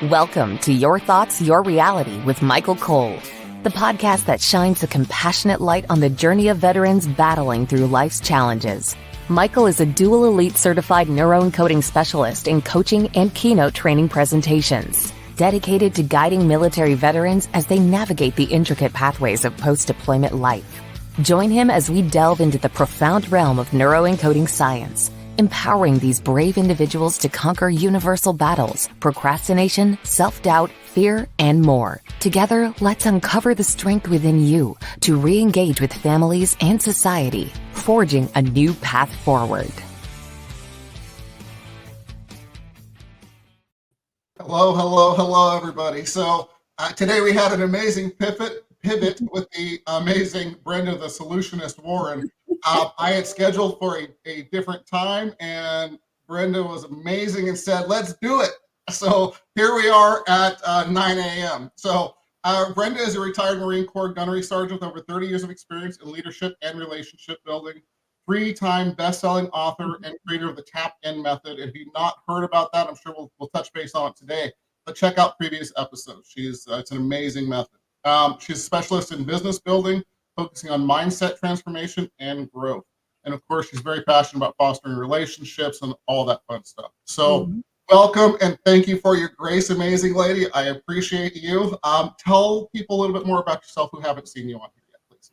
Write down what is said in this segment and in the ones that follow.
Welcome to Your Thoughts, Your Reality with Michael Cole, the podcast that shines a compassionate light on the journey of veterans battling through life's challenges. Michael is a dual elite certified neuroencoding specialist in coaching and keynote training presentations, dedicated to guiding military veterans as they navigate the intricate pathways of post-deployment life. Join him as we delve into the profound realm of neuroencoding science, empowering these brave individuals to conquer universal battles, procrastination, self-doubt, fear, and more. Together, let's uncover the strength within you to re-engage with families and society, forging a new path forward. Hello, everybody. So today we had an amazing pivot with the amazing Brenda, the Solutionist Warren. I had scheduled for a different time, and Brenda was amazing and said, let's do it. So here we are at 9 a.m. So Brenda is a retired Marine Corps gunnery sergeant with over 30 years of experience in leadership and relationship building, 3-time best-selling author and creator of the Tap-In Method. If you've not heard about that, I'm sure we'll touch base on it today, but check out previous episodes. It's an amazing method. She's a specialist in business building, focusing on mindset transformation and growth. And of course, she's very passionate about fostering relationships and all that fun stuff. So welcome and thank you for your grace, amazing lady. I appreciate you. Tell people a little bit more about yourself who haven't seen you on here yet, please.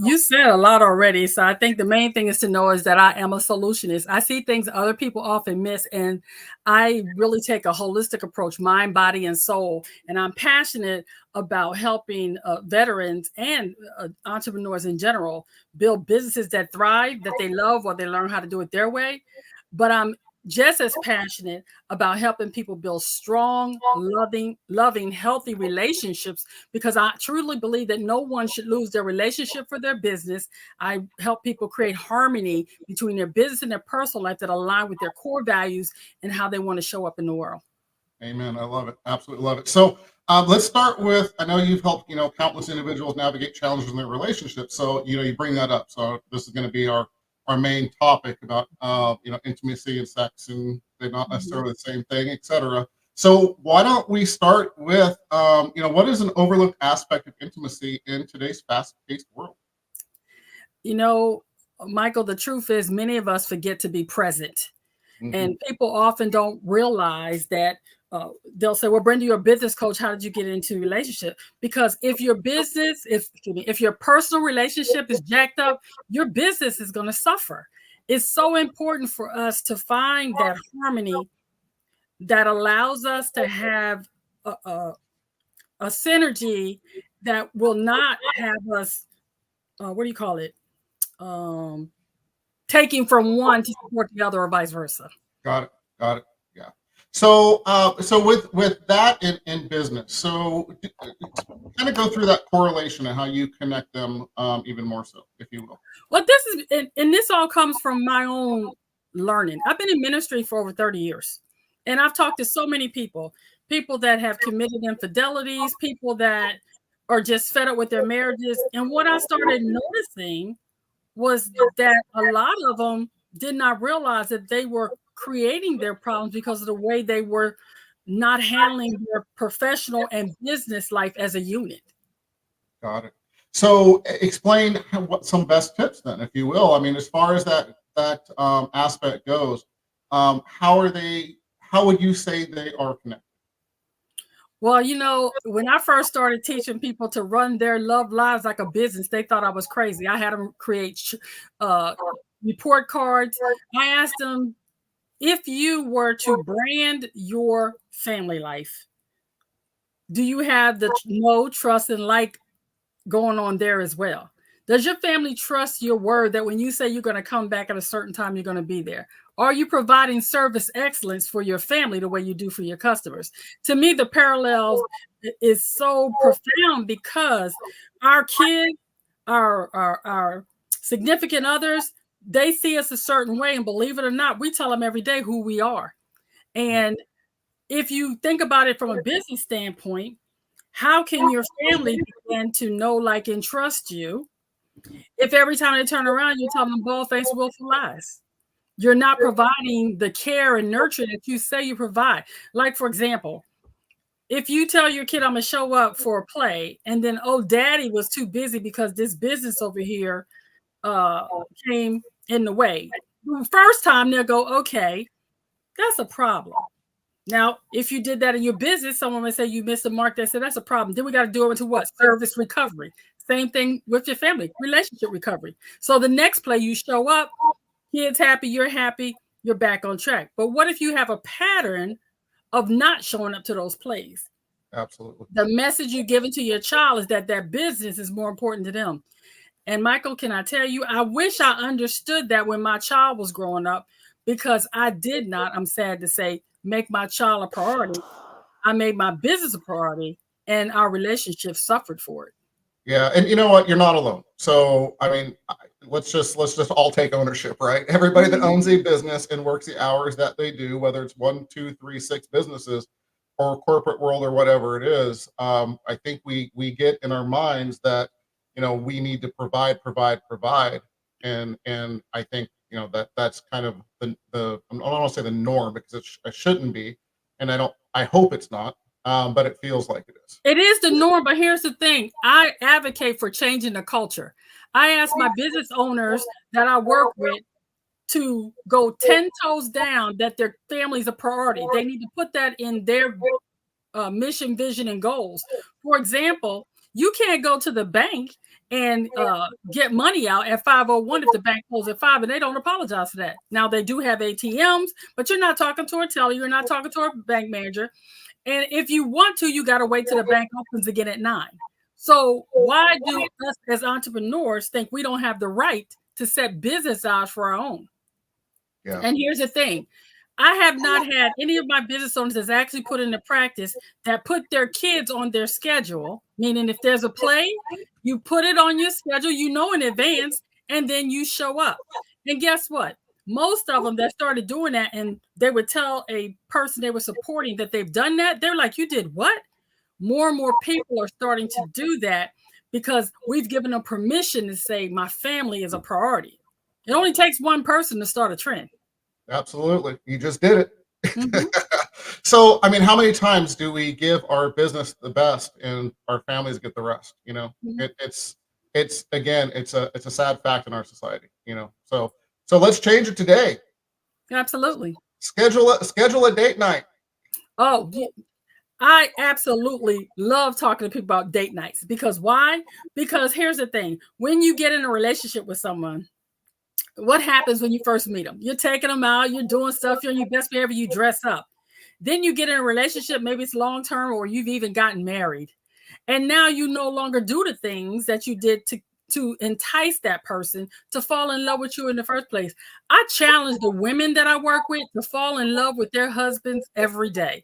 You said a lot already. So I think the main thing is to know is that I am a solutionist. I see things other people often miss, and I really take a holistic approach, mind, body, and soul. And I'm passionate about helping veterans and entrepreneurs in general build businesses that thrive, that they love, or they learn how to do it their way. But I'm just as passionate about helping people build strong, loving, healthy relationships, because I truly believe that no one should lose their relationship for their business. I help people create harmony between their business and their personal life that align with their core values and how they want to show up in the world. Amen. I love it. Absolutely love it. So let's start with, I know you've helped, countless individuals navigate challenges in their relationships. So, you bring that up. So this is going to be our main topic about, intimacy and sex, and they're not necessarily the same thing, etc. So why don't we start with, what is an overlooked aspect of intimacy in today's fast-paced world? Michael, the truth is many of us forget to be present. And people often don't realize that they'll say, well, Brenda, you're a business coach. How did you get into a relationship? Because if your business, if your personal relationship is jacked up, your business is going to suffer. It's so important for us to find that harmony that allows us to have a synergy that will not have us, taking from one to support the other, or vice versa. Got it. Yeah. So, with that in business, so kind of go through that correlation and how you connect them, even more so, if you will. Well, this all comes from my own learning. I've been in ministry for over 30 years, and I've talked to so many people that have committed infidelities, people that are just fed up with their marriages. And what I started noticing was that a lot of them did not realize that they were creating their problems because of the way they were not handling their professional and business life as a unit. Got it. So explain what some best tips then, if you will. I mean, as far as that aspect goes, how would you say they are connected? Well, when I first started teaching people to run their love lives like a business, they thought I was crazy. I had them create report cards. I asked them, if you were to brand your family life, do you have the know, trust, and like going on there as well? Does your family trust your word that when you say you're going to come back at a certain time, you're going to be there? Are you providing service excellence for your family the way you do for your customers? To me, the parallel is so profound because our kids, our significant others, they see us a certain way, and believe it or not, we tell them every day who we are. And if you think about it from a business standpoint, how can your family begin to know, like, and trust you if every time they turn around, you tell them bald-faced willful lies? You're not providing the care and nurture that you say you provide. Like, for example, if you tell your kid I'm gonna show up for a play, and then daddy was too busy because this business over here came in the way. The first time they'll go, okay, that's a problem. Now, if you did that in your business, someone would say you missed the mark. They said that's a problem. Then we got to do it into what? Service recovery. Same thing with your family, relationship recovery. So the next play you show up, kids happy, you're back on track. But what if you have a pattern of not showing up to those plays? Absolutely. The message you're giving to your child is that that business is more important to them. And Michael, can I tell you, I wish I understood that when my child was growing up, because I did not, I'm sad to say, make my child a priority. I made my business a priority, and our relationship suffered for it. Yeah, and you know what? You're not alone. So, I mean, let's just all take ownership, right? Everybody that owns a business and works the hours that they do, whether it's 1, 2, 3, 6 businesses or corporate world or whatever it is, I think we get in our minds that, you know, we need to provide, and I think, you know, that's kind of the I don't want to say the norm, because it shouldn't be, and I hope it's not. But it feels like it is. It is the norm, but here's the thing. I advocate for changing the culture. I ask my business owners that I work with to go 10 toes down that their family is a priority. They need to put that in their mission, vision, and goals. For example, you can't go to the bank and get money out at 5:01 if the bank closes at 5, and they don't apologize for that. Now, they do have ATMs, but you're not talking to a teller. You're not talking to a bank manager. And if you want to, you got to wait till the bank opens again at 9. So why do us as entrepreneurs think we don't have the right to set business hours for our own? Yeah. And here's the thing. I have not had any of my business owners that's actually put into practice that put their kids on their schedule, meaning if there's a play, you put it on your schedule, you know, in advance, and then you show up. And guess what? Most of them that started doing that, and they would tell a person they were supporting that they've done that, they're like, you did what? More and more people are starting to do that because we've given them permission to say my family is a priority. It only takes one person to start a trend. Absolutely. You just did it. Mm-hmm. So, I mean, how many times do we give our business the best and our families get the rest? You know, mm-hmm. It's again, it's a sad fact in our society, you know, so let's change it today. Absolutely. Schedule a date night. Oh, I absolutely love talking to people about date nights. Because why? Because here's the thing. When you get in a relationship with someone, what happens when you first meet them? You're taking them out, you're doing stuff, you're in your best behavior, you dress up. Then you get in a relationship, maybe it's long-term, or you've even gotten married. And now you no longer do the things that you did to entice that person to fall in love with you in the first place. I challenge the women that I work with to fall in love with their husbands every day.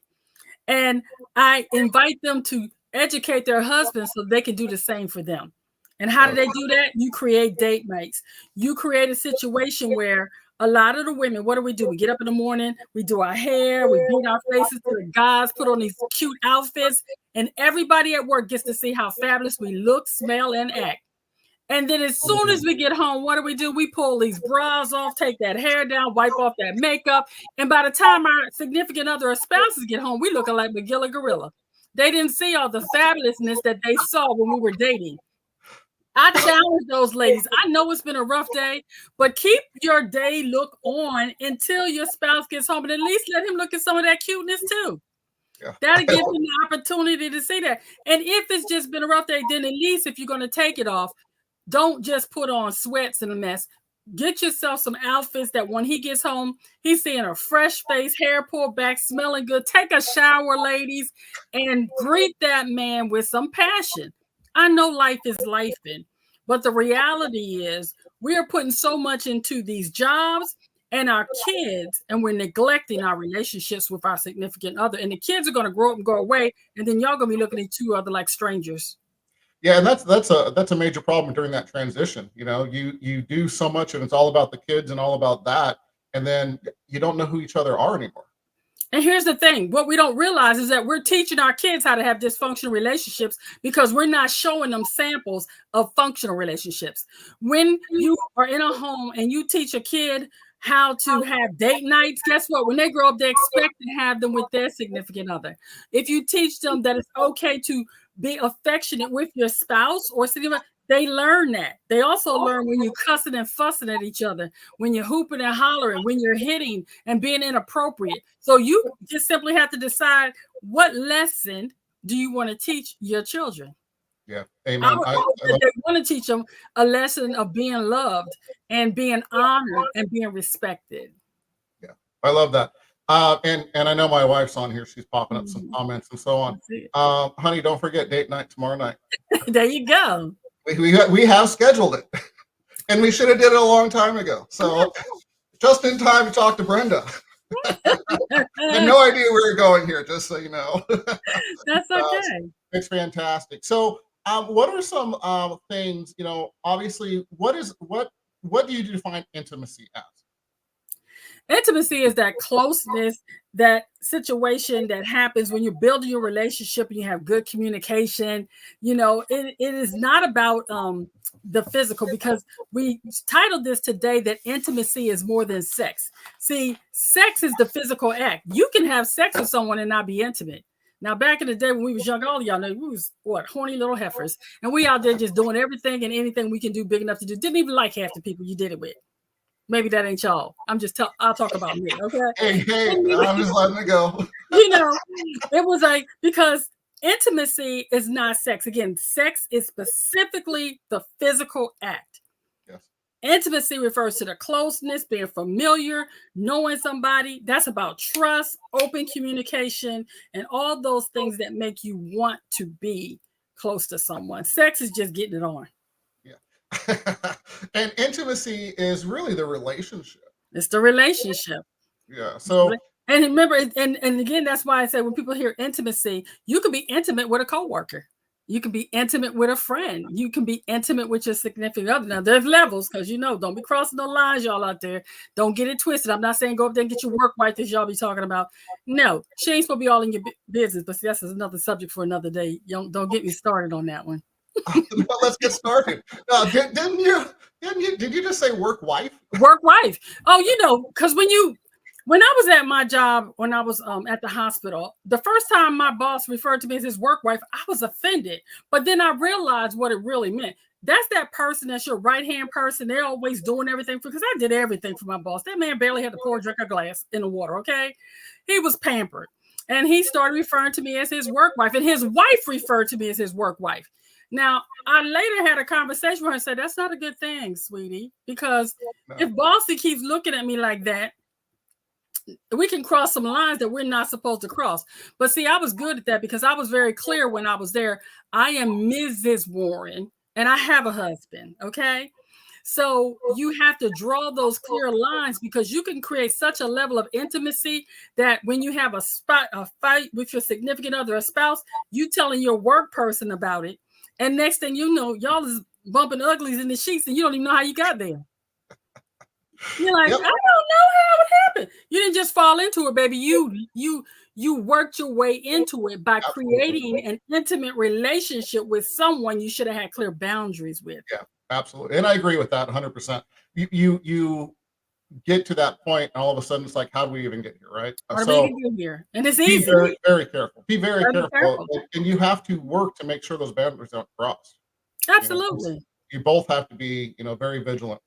And I invite them to educate their husbands so they can do the same for them. And how do they do that? You create date nights. You create a situation where a lot of the women, what do? We get up in the morning, we do our hair, we beat our faces to the guys, put on these cute outfits, and everybody at work gets to see how fabulous we look, smell, and act. And then as soon as we get home, what do? We pull these bras off, take that hair down, wipe off that makeup. And by the time our significant other or spouses get home, we looking like Magilla Gorilla. They didn't see all the fabulousness that they saw when we were dating. I challenge those ladies. I know it's been a rough day, but keep your day look on until your spouse gets home, and at least let him look at some of that cuteness too. Yeah. That'll give him the opportunity to see that. And if it's just been a rough day, then at least if you're going to take it off, don't just put on sweats and a mess. Get yourself some outfits that when he gets home, he's seeing a fresh face, hair pulled back, smelling good. Take a shower, ladies, and greet that man with some passion. I know life is lifing, but the reality is we are putting so much into these jobs and our kids, and we're neglecting our relationships with our significant other. And the kids are going to grow up and go away, and then y'all going to be looking at two other like strangers. Yeah, and that's a major problem during that transition. You know, you do so much, and it's all about the kids and all about that, and then you don't know who each other are anymore. And here's the thing. What we don't realize is that we're teaching our kids how to have dysfunctional relationships because we're not showing them samples of functional relationships. When you are in a home and you teach a kid how to have date nights. Guess what? When they grow up, they expect to have them with their significant other. If you teach them that it's okay to be affectionate with your spouse or significant, they learn that. They also learn when you're cussing and fussing at each other, when you're hooping and hollering, when you're hitting and being inappropriate. So you just simply have to decide, what lesson do you want to teach your children? Yeah, amen. They want to teach them a lesson of being loved and being honored and being respected. Yeah, I love that. And I know my wife's on here. She's popping up some comments and so on. Honey, don't forget date night tomorrow night. There you go. We have scheduled it, and we should have did it a long time ago. So just in time to talk to Brenda. I had no idea where we're going here, just so you know. That's okay. It's fantastic. So what are some things, obviously, what do you define intimacy as? Intimacy is that closeness, that situation that happens when you're building your relationship and you have good communication. It is not about the physical, because we titled this today that intimacy is more than sex. See, sex is the physical act. You can have sex with someone and not be intimate. Now, back in the day when we was young, all of y'all know we was horny little heifers, and we out there just doing everything and anything we can do big enough to do. Didn't even like half the people you did it with. Maybe that ain't y'all. I'll talk about me, okay? Hey, I'm just letting it go. It was like, because intimacy is not sex. Again, sex is specifically the physical act. Yes. Intimacy refers to the closeness, being familiar, knowing somebody. That's about trust, open communication, and all those things that make you want to be close to someone. Sex is just getting it on. And intimacy is really the relationship. It's the relationship. Yeah. So, and remember, and again, that's why I say when people hear intimacy, you can be intimate with a coworker. You can be intimate with a friend. You can be intimate with your significant other. Now, there's levels, because don't be crossing the lines, y'all out there. Don't get it twisted. I'm not saying go up there and get your work wife that y'all be talking about. No, she ain't supposed to be all in your business. But see, that's another subject for another day. Don't get me started on that one. Let's get started. Did you just say work wife? Work wife. Oh, because when I was at my job, when I was at the hospital, the first time my boss referred to me as his work wife, I was offended. But then I realized what it really meant. That's that person, that's your right-hand person. They're always doing everything because I did everything for my boss. That man barely had to pour a drink of glass in the water, okay? He was pampered. And he started referring to me as his work wife. And his wife referred to me as his work wife. Now, I later had a conversation with her and said, that's not a good thing, sweetie, because if Bossy keeps looking at me like that, we can cross some lines that we're not supposed to cross. But see, I was good at that because I was very clear when I was there. I am Mrs. Warren and I have a husband, okay? So you have to draw those clear lines, because you can create such a level of intimacy that when you have a fight with your significant other, a spouse, you telling your work person about it. And next thing you know, y'all is bumping uglies in the sheets and you don't even know how you got there. You're like, yep. I don't know how it happened. You didn't just fall into it, baby. You worked your way into it by creating an intimate relationship with someone you should have had clear boundaries with. Yeah, absolutely. And I agree with that 100%. You get to that point and all of a sudden it's like, how do we even get here, right? How do we get here? And it's easy. Be very, very careful. Be very careful. And you have to work to make sure those boundaries aren't crossed. Absolutely. You both have to be, very vigilant,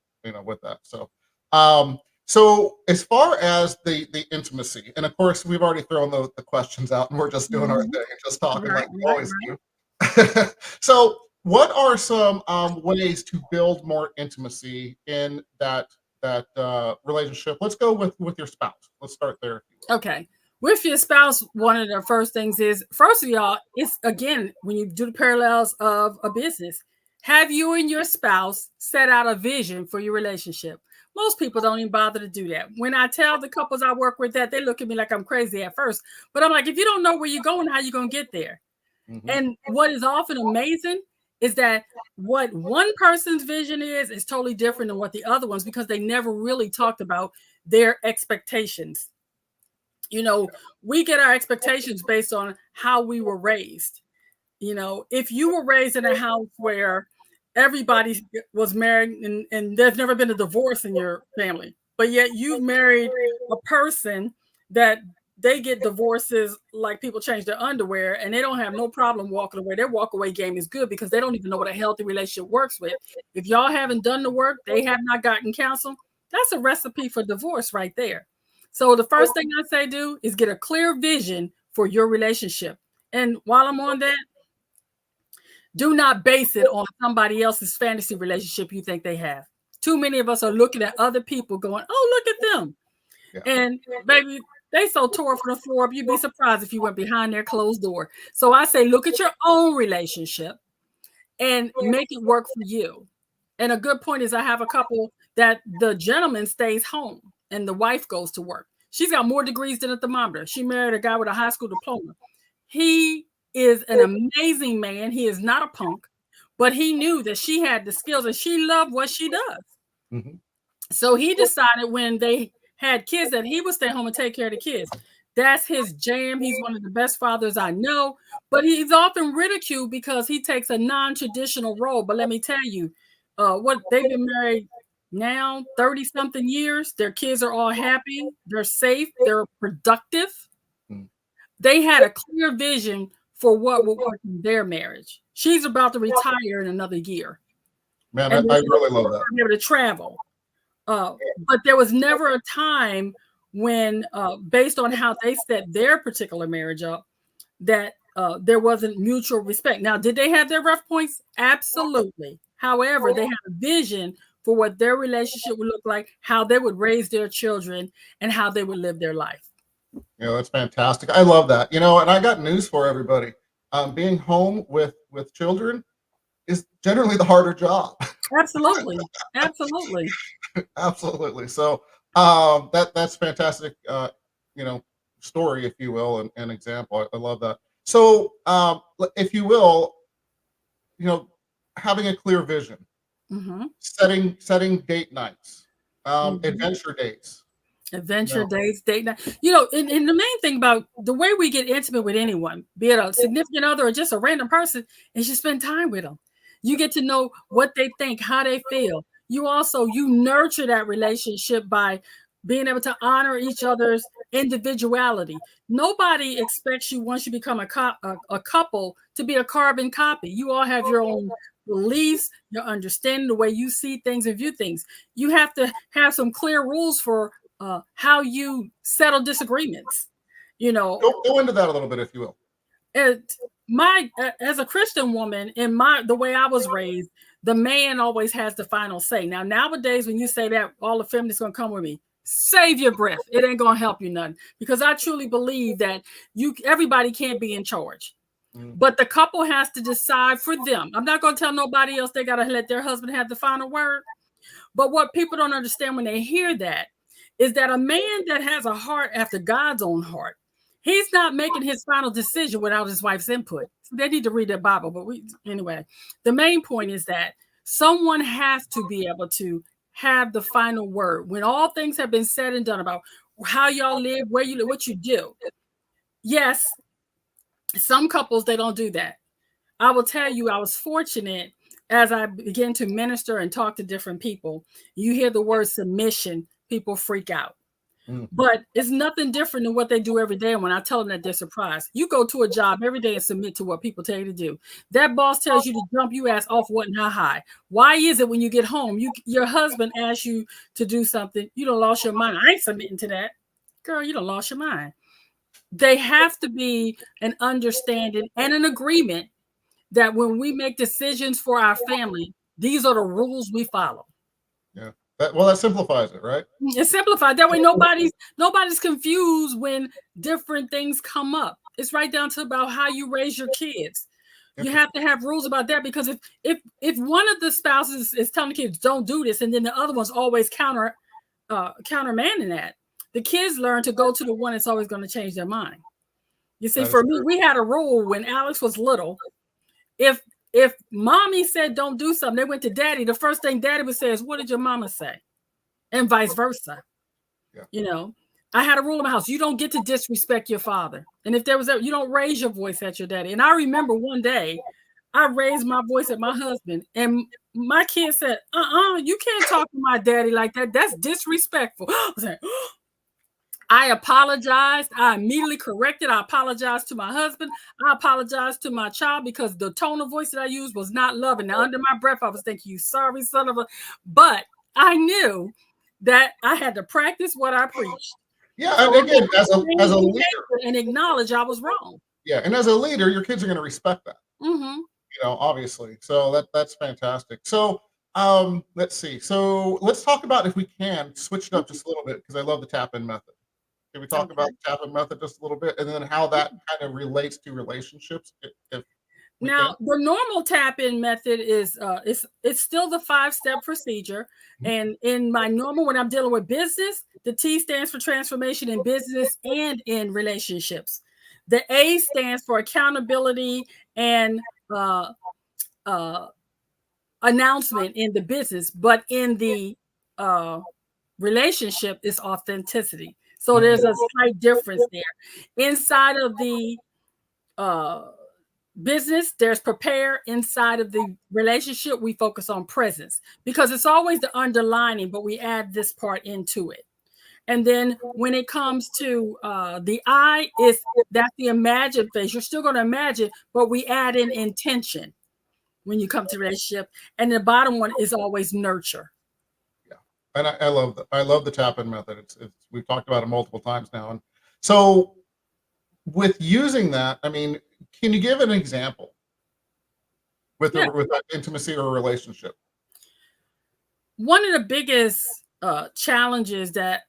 with that. So as far as the intimacy, and of course we've already thrown the questions out and we're just doing our thing and just talking like we always do. So what are some ways to build more intimacy in that relationship? Let's go with your spouse. Let's start there. Okay. With your spouse, one of the first things is, first of y'all, it's again, when you do the parallels of a business, have you and your spouse set out a vision for your relationship? Most people don't even bother to do that. When I tell the couples I work with that, they look at me like I'm crazy at first. But I'm like, if you don't know where you're going, how you going to get there? Mm-hmm. And what is often amazing is that what one person's vision is totally different than what the other one's, because they never really talked about their expectations. We get our expectations based on how we were raised. If you were raised in a house where everybody was married and there's never been a divorce in your family, but yet you've married a person that they get divorces like people change their underwear and they don't have no problem walking away. Their walk away game is good because they don't even know what a healthy relationship works with. If y'all haven't done the work, they have not gotten counsel, that's a recipe for divorce right there. So the first thing I say do is get a clear vision for your relationship. And while I'm on that, do not base it on somebody else's fantasy relationship you think they have. Too many of us are looking at other people going, oh, look at them. Yeah. And baby, they so tore from the floor up, you'd be surprised if you went behind their closed door. So I say, look at your own relationship and make it work for you. And a good point is I have a couple that the gentleman stays home and the wife goes to work. She's got more degrees than a thermometer. She married a guy with a high school diploma. He is an amazing man. He is not a punk, but he knew that she had the skills and she loved what she does. Mm-hmm. So he decided when they had kids that he would stay home and take care of the kids. That's his jam. He's one of the best fathers I know, but he's often ridiculed because he takes a non-traditional role. But let me tell you, what they've been married now 30 something years. Their kids are all happy. They're safe. They're productive. They had a clear vision for what will work in their marriage. She's about to retire in another year. Man, I really love that. Be able to travel. But there was never a time when, based on how they set their particular marriage up, that there wasn't mutual respect. Now, did they have their rough points? Absolutely. However, they had a vision for what their relationship would look like, how they would raise their children, and how they would live their life. Yeah, that's fantastic. I love that. And I got news for everybody. Being home with children is generally the harder job. Absolutely. Absolutely. Absolutely. So that's fantastic, story, if you will, and example. I love that. So if you will, having a clear vision, mm-hmm. setting date nights, mm-hmm. adventure dates. Dates, date night. And the main thing about the way we get intimate with anyone, be it a significant other or just a random person, is you spend time with them. You get to know what they think, how they feel. You nurture that relationship by being able to honor each other's individuality. Nobody expects you, once you become a couple, to be a carbon copy. You all have your own beliefs, your understanding, the way you see things and view things. You have to have some clear rules for how you settle disagreements. Go into that a little bit, if you will. As a Christian woman, the way I was raised, the man always has the final say. Now, nowadays, when you say that, all the feminists gonna come with me. Save your breath. It ain't gonna help you none, because I truly believe that everybody can't be in charge. But the couple has to decide for them. I'm not gonna tell nobody else they gotta let their husband have the final word. But what people don't understand when they hear that is that a man that has a heart after God's own heart, he's not making his final decision without his wife's input. So they need to read their Bible. But anyway, the main point is that someone has to be able to have the final word when all things have been said and done about how y'all live, where you live, what you do. Yes, some couples, they don't do that. I will tell you, I was fortunate as I began to minister and talk to different people. You hear the word submission, people freak out. But it's nothing different than what they do every day. And when I tell them that, they're surprised. You go to a job every day and submit to what people tell you to do. That boss tells you to jump, you ask off what and how high. Why is it when you get home, your husband asks you to do something, you done lost your mind? I ain't submitting to that. Girl, you done lost your mind. They have to be an understanding and an agreement that when we make decisions for our family, these are the rules we follow. Yeah. That simplifies it, right? It's simplified. That way nobody's confused when different things come up. It's right down to about how you raise your kids. You have to have rules about that, because if one of the spouses is telling the kids don't do this, and then the other one's always countermanding that, the kids learn to go to the one that's always going to change their mind. You see, for me, we had a rule when Alex was little. If mommy said don't do something, they went to daddy. The first thing daddy would say is, what did your mama say? And vice versa. Yeah. I had a rule in my house. You don't get to disrespect your father. And if there was you don't raise your voice at your daddy. And I remember one day I raised my voice at my husband, and my kid said, you can't talk to my daddy like that. That's disrespectful. I was like, I apologized. I immediately corrected. I apologized to my husband. I apologized to my child because the tone of voice that I used was not loving. Now, under my breath, I was thinking, you sorry son of a, but I knew that I had to practice what I preached. Yeah, and again, as a leader, and acknowledge I was wrong. Yeah, and as a leader, your kids are going to respect that. Mm-hmm. Obviously. So that's fantastic. So let's see. So let's talk about, if we can, switch it up just a little bit, because I love the tap-in method. Can we talk about the tap-in method just a little bit, and then how that kind of relates to relationships? Now, the normal tap-in method is it's still the 5-step procedure. And in my normal, when I'm dealing with business, the T stands for transformation in business and in relationships. The A stands for accountability and announcement in the business, but in the relationship is authenticity. So there's a slight difference there. Inside of the business, there's prepare. Inside of the relationship, we focus on presence, because it's always the underlining, but we add this part into it. And then when it comes to the I, that's the imagine phase. You're still going to imagine, but we add in intention when you come to relationship. And the bottom one is always nurture. Yeah, and I love the tap-in method. It's we've talked about it multiple times now. And so with using that, I mean, can you give an example with that intimacy or relationship? One of the biggest challenges that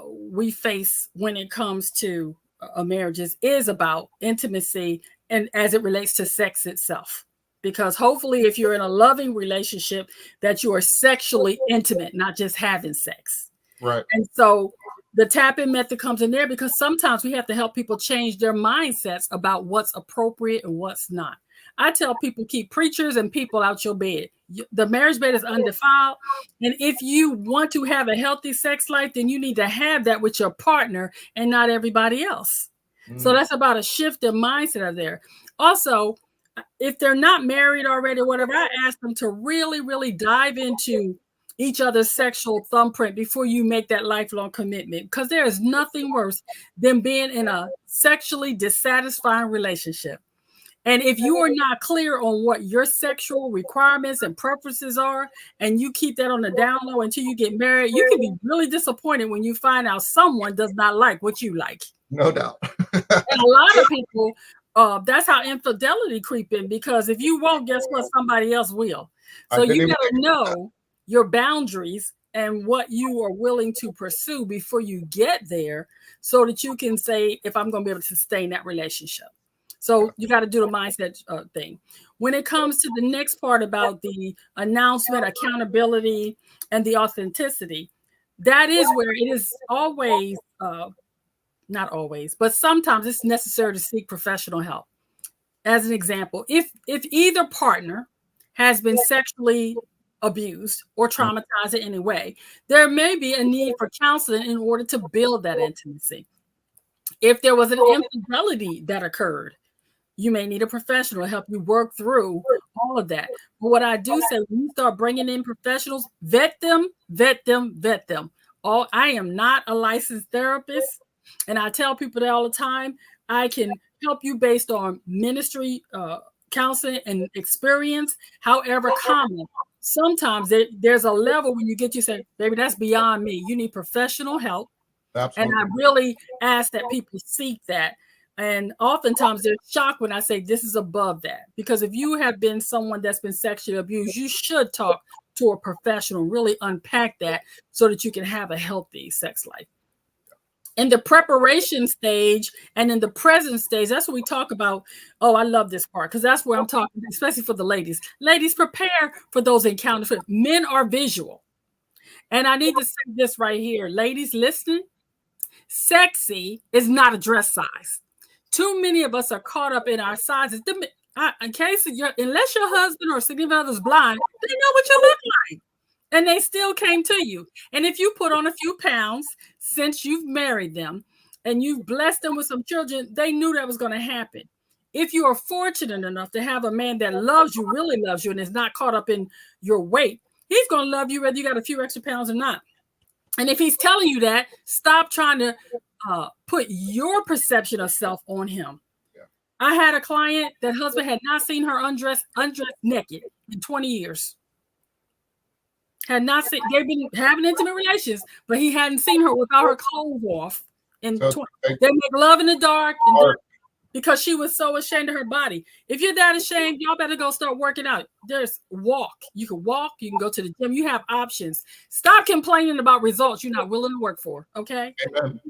we face when it comes to marriages is about intimacy, and as it relates to sex itself. Because hopefully, if you're in a loving relationship, that you are sexually intimate, not just having sex. Right. And so the tap-in method comes in there, because sometimes we have to help people change their mindsets about what's appropriate and what's not. I tell people, keep preachers and people out your bed. The marriage bed is undefiled. And if you want to have a healthy sex life, then you need to have that with your partner and not everybody else. So that's about a shift in mindset of there. Also, if they're not married already or whatever, I ask them to really, really dive into each other's sexual thumbprint before you make that lifelong commitment, because there is nothing worse than being in a sexually dissatisfying relationship. And if you are not clear on what your sexual requirements and preferences are, and you keep that on the down low until you get married, you can be really disappointed when you find out someone does not like what you like. No doubt. And a lot of people, that's how infidelity creep in, because if you won't, guess what? Somebody else will. So you got to know your boundaries and what you are willing to pursue before you get there, so that you can say, if I'm going to be able to sustain that relationship. So you got to do the mindset thing. When it comes to the next part about the announcement, accountability, and the authenticity, that is where it is always, not always, but sometimes it's necessary to seek professional help. As an example, if either partner has been sexually abused or traumatized in any way, there may be a need for counseling in order to build that intimacy. If there was an infidelity that occurred, you may need a professional to help you work through all of that. But what I do say, when you start bringing in professionals, vet them. I am not a licensed therapist, and I tell people that all the time. I can help you based on ministry, counseling, and experience. However, common. Sometimes there's a level when you get, you say, baby, that's beyond me. You need professional help. Absolutely. And I really ask that people seek that. And oftentimes they're shocked when I say this is above that. Because if you have been someone that's been sexually abused, you should talk to a professional, really unpack that so that you can have a healthy sex life. In the preparation stage and in the present stage, that's what we talk about. Oh, I love this part, because that's where I'm talking, especially for the ladies. Ladies, prepare for those encounters. Men are visual. And I need to say this right here. Ladies listening, sexy is not a dress size. Too many of us are caught up in our sizes. In case unless your husband or significant other is blind, they know what you look like. And they still came to you. And if you put on a few pounds since you've married them and you've blessed them with some children, they knew that was going to happen. if you are fortunate enough to have a man that loves you, really loves you, and is not caught up in your weight, he's going to love you whether you got a few extra pounds or not. And if he's telling you that, stop trying to put your perception of self on him. Yeah. I had a client that husband had not seen her undressed naked in 20 years. Had not seen, they've been having intimate relations, but he hadn't seen her without her clothes off. And they make love in the dark because she was so ashamed of her body. If you're that ashamed, y'all better go start working out. There's walk. You can walk. You can go to the gym. You have options. Stop complaining about results you're not willing to work for. Okay.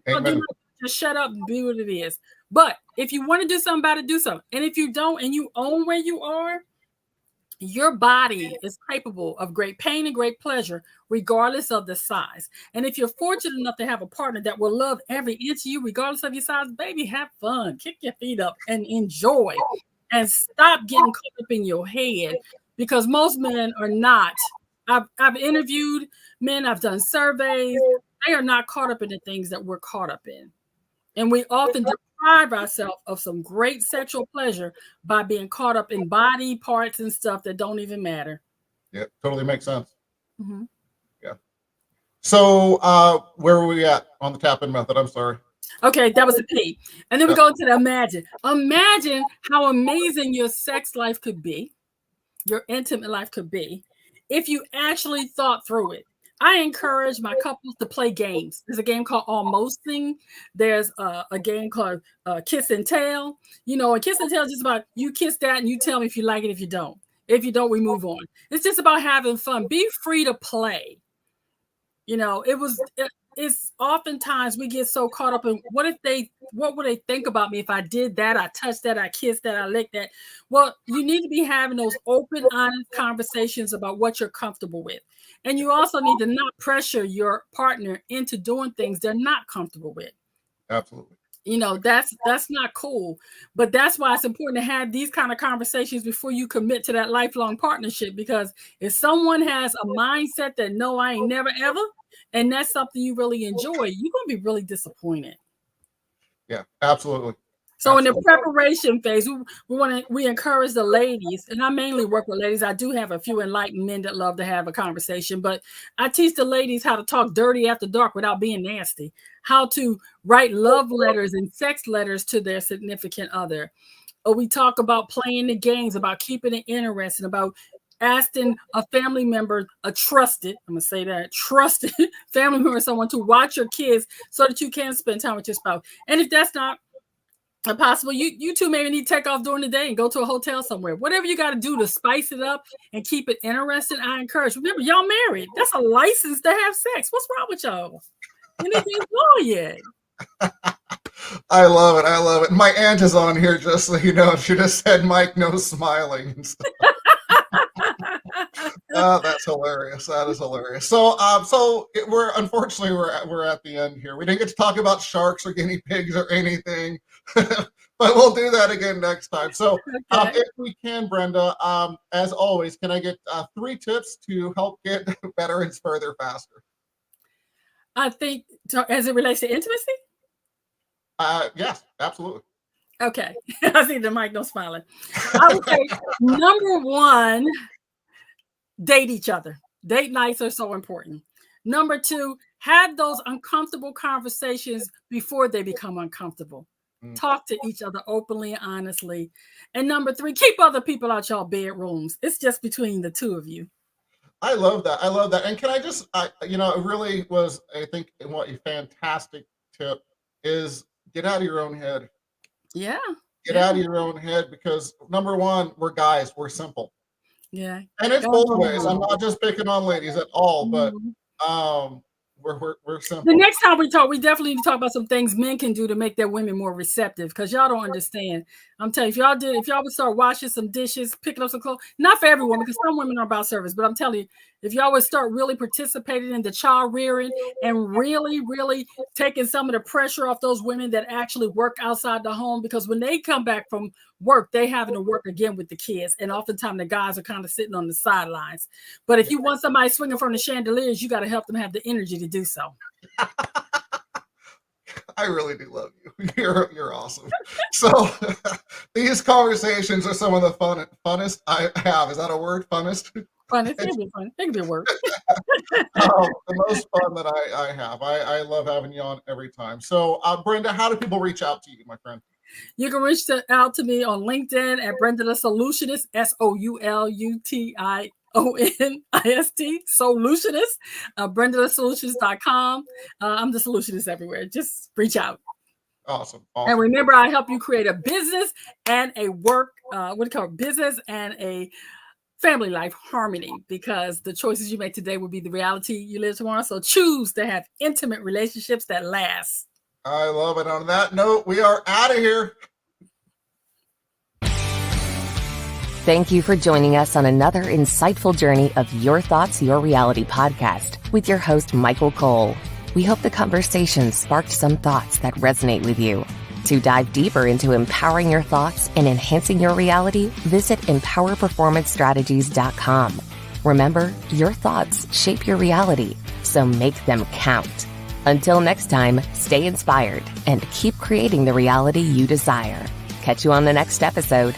Amen. Just shut up and be what it is. But if you want to do something about it, do something. And if you don't, and you own where you are, your body is capable of great pain and great pleasure, regardless of the size. And if you're fortunate enough to have a partner that will love every inch of you, regardless of your size, baby, have fun, kick your feet up and enjoy, and stop getting caught up in your head, because most men are not. I've interviewed men, I've done surveys. They are not caught up in the things that we're caught up in. And we often deprive ourselves of some great sexual pleasure by being caught up in body parts and stuff that don't even matter. Yeah, totally makes sense. Mm-hmm. Yeah. So where were we at on the tap-in method? I'm sorry. Okay, that was a P. And then we go to the imagine. Imagine how amazing your sex life could be, your intimate life could be, if you actually thought through it. I encourage my couples to play games. There's a game called Almosting. There's a game called Kiss and Tell. You know, a Kiss and Tell is just about you kiss that and you tell me if you like it. If you don't, we move on. It's just about having fun. Be free to play. You know, it's oftentimes we get so caught up in what would they think about me if I did that, I touched that, I kissed that, I licked that. Well, you need to be having those open, honest conversations about what you're comfortable with. And you also need to not pressure your partner into doing things they're not comfortable with. Absolutely. You know, that's not cool. But that's why it's important to have these kind of conversations before you commit to that lifelong partnership. Because if someone has a mindset that no, I ain't never ever, and that's something you really enjoy, you're going to be really disappointed. Yeah, absolutely. So in the preparation phase, we encourage the ladies, and I mainly work with ladies. I do have a few enlightened men that love to have a conversation, but I teach the ladies how to talk dirty after dark without being nasty, how to write love letters and sex letters to their significant other. Or we talk about playing the games, about keeping it interesting, about asking a family member, a trusted family member, someone to watch your kids so that you can spend time with your spouse. And if that's not possible, you two maybe need to take off during the day and go to a hotel somewhere. Whatever you got to do to spice it up and keep it interesting, I encourage. Remember, y'all married. That's a license to have sex. What's wrong with y'all? Anything's wrong yet? I love it. I love it. My aunt is on here, just so you know. She just said, Mike, no smiling. That's hilarious. That is hilarious. So, we're at the end here. We didn't get to talk about sharks or guinea pigs or anything, but we'll do that again next time. So, if we can, Brenda, as always, can I get 3 tips to help get veterans further faster? I think, as it relates to intimacy. Yes, absolutely. Okay, I see the mic no smiling. I would say number 1. Date each other. Date nights are so important. Number 2, have those uncomfortable conversations before they become uncomfortable. Talk to each other openly and honestly. And number 3, keep other people out your bedrooms. It's just between the 2 of you. I love that. I love that. And can I just, it really was, I think, what a fantastic tip is get out of your own head. Yeah. Get out of your own head, because number 1, we're guys, we're simple. Yeah. And it's both ways. I'm not just picking on ladies at all, but we're simple. The next time we talk, we definitely need to talk about some things men can do to make their women more receptive, because y'all don't understand. I'm telling you, if y'all would start washing some dishes, picking up some clothes, not for every woman, because some women are about service, but I'm telling you, if y'all would start really participating in the child rearing and really, really taking some of the pressure off those women that actually work outside the home, because when they come back from work, they having to work again with the kids, and oftentimes the guys are kind of sitting on the sidelines. But if you want somebody swinging from the chandeliers, you got to help them have the energy to do so. I really do love you. You're awesome. So these conversations are some of the funnest I have. Is that a word? Funnest? Funnest. It can be a word. The most fun that I have. I love having you on every time. So Brenda, how do people reach out to you, my friend? You can reach out to me on LinkedIn at Brenda the Solutionist, SOULUTIONIST, Solutionist, BrendaTheSolutionist.com. I'm the Solutionist everywhere. Just reach out. Awesome. And remember, I help you create a business and a business and a family life harmony, because the choices you make today will be the reality you live tomorrow. So choose to have intimate relationships that last. I love it. On that note, we are out of here. Thank you for joining us on another insightful journey of Your Thoughts, Your Reality podcast with your host, Michael Cole. We hope the conversation sparked some thoughts that resonate with you. To dive deeper into empowering your thoughts and enhancing your reality, visit empowerperformancestrategies.com. Remember, your thoughts shape your reality, so make them count. Until next time, stay inspired and keep creating the reality you desire. Catch you on the next episode.